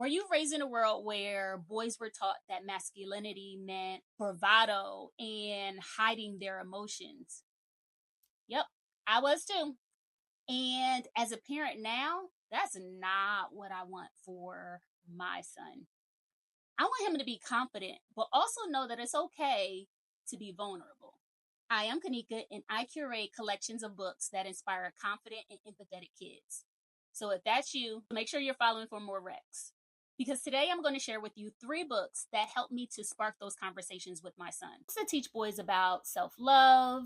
Were you raised in a world where boys were taught that masculinity meant bravado and hiding their emotions? Yep, I was too. And as a parent now, that's not what I want for my son. I want him to be confident, but also know that it's okay to be vulnerable. Hi, I'm Kanika, and I curate collections of books that inspire confident and empathetic kids. So if that's you, make sure you're following for more recs. Because today I'm going to share with you 3 books that help me to spark those conversations with my son. To teach boys about self-love,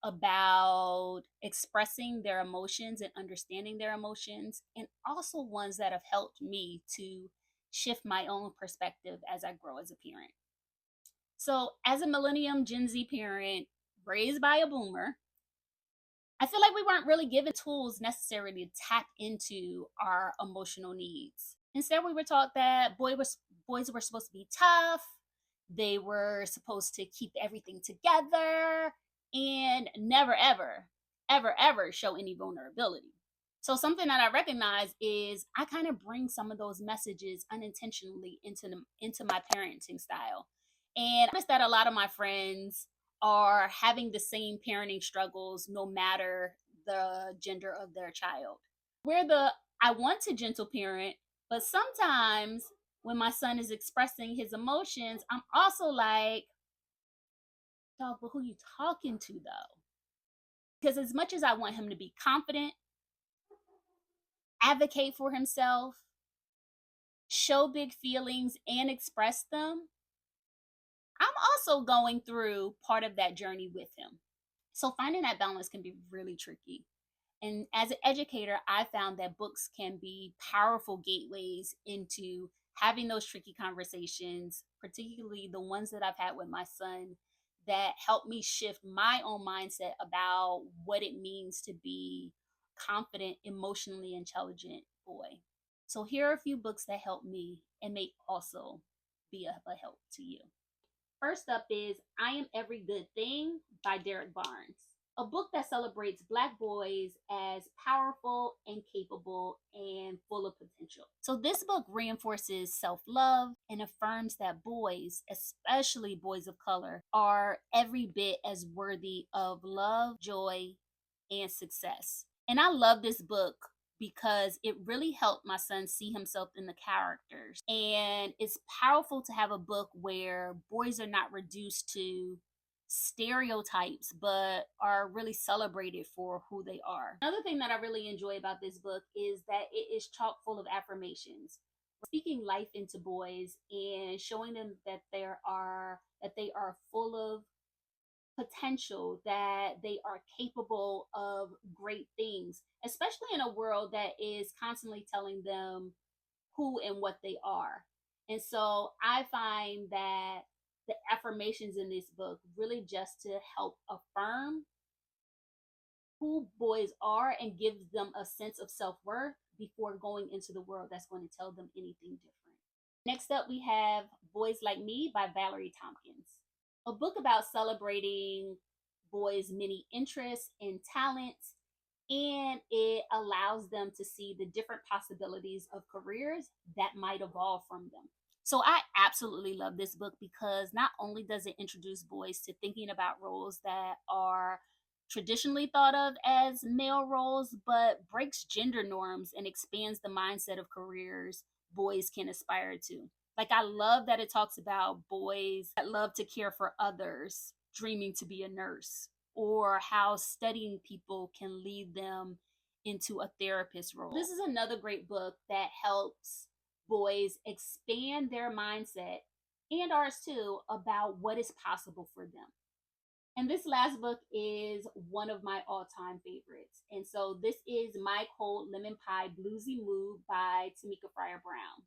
about expressing their emotions and understanding their emotions, and also ones that have helped me to shift my own perspective as I grow as a parent. So, as a millennium Gen Z parent raised by a boomer, I feel like we weren't really given tools necessary to tap into our emotional needs. Instead, we were taught that boys were supposed to be tough, they were supposed to keep everything together, and never, ever show any vulnerability. So, something that I recognize is I kind of bring some of those messages unintentionally into my parenting style. And I noticed that a lot of my friends are having the same parenting struggles no matter the gender of their child. We're the I want to gentle parent, but sometimes when my son is expressing his emotions, I'm also like, dog, but who you talking to though? Because as much as I want him to be confident, advocate for himself, show big feelings and express them, I'm also going through part of that journey with him. So finding that balance can be really tricky. And as an educator, I found that books can be powerful gateways into having those tricky conversations, particularly the ones that I've had with my son that help me shift my own mindset about what it means to be confident, emotionally intelligent boy. So here are a few books that help me and may also be a help to you. First up is I Am Every Good Thing by Derrick Barnes, a book that celebrates Black boys as powerful and capable and full of potential. So, this book reinforces self love and affirms that boys, especially boys of color, are every bit as worthy of love, joy, and success. And I love this book because it really helped my son see himself in the characters. And it's powerful to have a book where boys are not reduced to stereotypes but are really celebrated for who they are. Another thing that I really enjoy about this book is that it is chock full of affirmations, speaking life into boys and showing them that they are full of potential, that they are capable of great things, especially in a world that is constantly telling them who and what they are. And so I find that the affirmations in this book really just to help affirm who boys are and gives them a sense of self-worth before going into the world that's going to tell them anything different. Next up, we have Boys Like Me by Valerie Thompkins, a book about celebrating boys' many interests and talents, and it allows them to see the different possibilities of careers that might evolve from them. So I absolutely love this book because not only does it introduce boys to thinking about roles that are traditionally thought of as male roles, but breaks gender norms and expands the mindset of careers boys can aspire to. Like, I love that it talks about boys that love to care for others, dreaming to be a nurse, or how studying people can lead them into a therapist role. This is another great book that helps boys expand their mindset and ours too about what is possible for them. And this last book is one of my all-time favorites. And so this is My Cold Lemon Pie Bluesy Mood by Tameka Fryer Brown.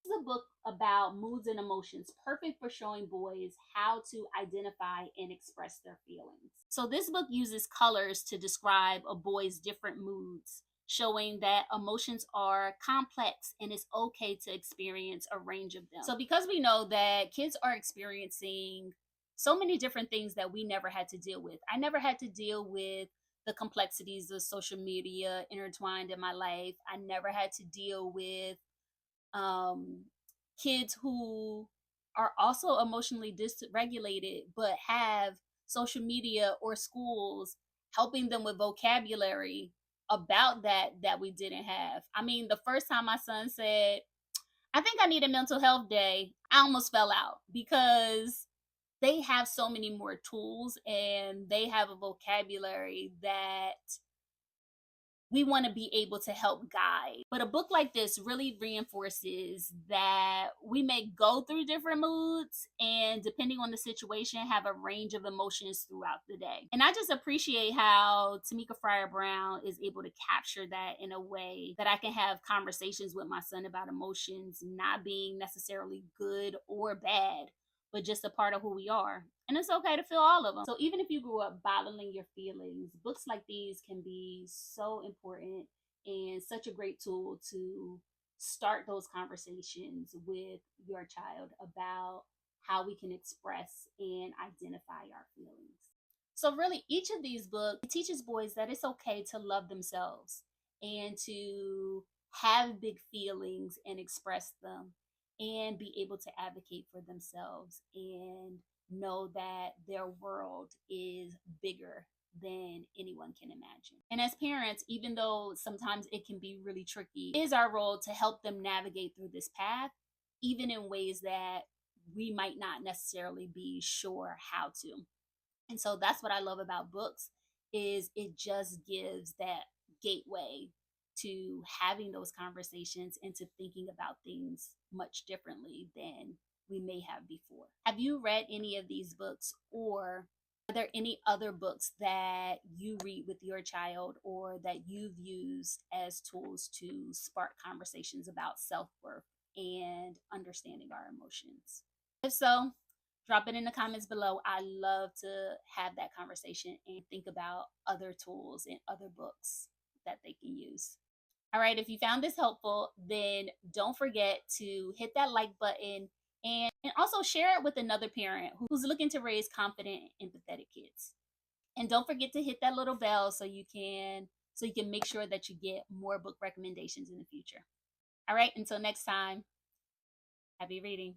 This is a book about moods and emotions, perfect for showing boys how to identify and express their feelings. So this book uses colors to describe a boy's different moods, showing that emotions are complex and it's okay to experience a range of them. So because we know that kids are experiencing so many different things that we never had to deal with. I never had to deal with the complexities of social media intertwined in my life. I never had to deal with um, kids who are also emotionally dysregulated but have social media or schools helping them with vocabulary about that we didn't have. I mean, the first time my son said, I think I need a mental health day, I almost fell out because they have so many more tools and they have a vocabulary that we want to be able to help guide. But a book like this really reinforces that we may go through different moods and, depending on the situation, have a range of emotions throughout the day. And I just appreciate how Tameka Fryer Brown is able to capture that in a way that I can have conversations with my son about emotions not being necessarily good or bad, but just a part of who we are. And it's okay to feel all of them. So even if you grew up bottling your feelings, books like these can be so important and such a great tool to start those conversations with your child about how we can express and identify our feelings. So really, each of these books teaches boys that it's okay to love themselves and to have big feelings and express them and be able to advocate for themselves and know that their world is bigger than anyone can imagine. And as parents, even though sometimes it can be really tricky, it is our role to help them navigate through this path, even in ways that we might not necessarily be sure how to. And so that's what I love about books, is it just gives that gateway to having those conversations and to thinking about things much differently than we may have before. Have you read any of these books, or are there any other books that you read with your child or that you've used as tools to spark conversations about self-worth and understanding our emotions? If so, drop it in the comments below. I love to have that conversation and think about other tools and other books that they can use. All right, if you found this helpful, then don't forget to hit that like button and also share it with another parent who's looking to raise confident, empathetic kids. And don't forget to hit that little bell so you can make sure that you get more book recommendations in the future. All right, until next time, happy reading.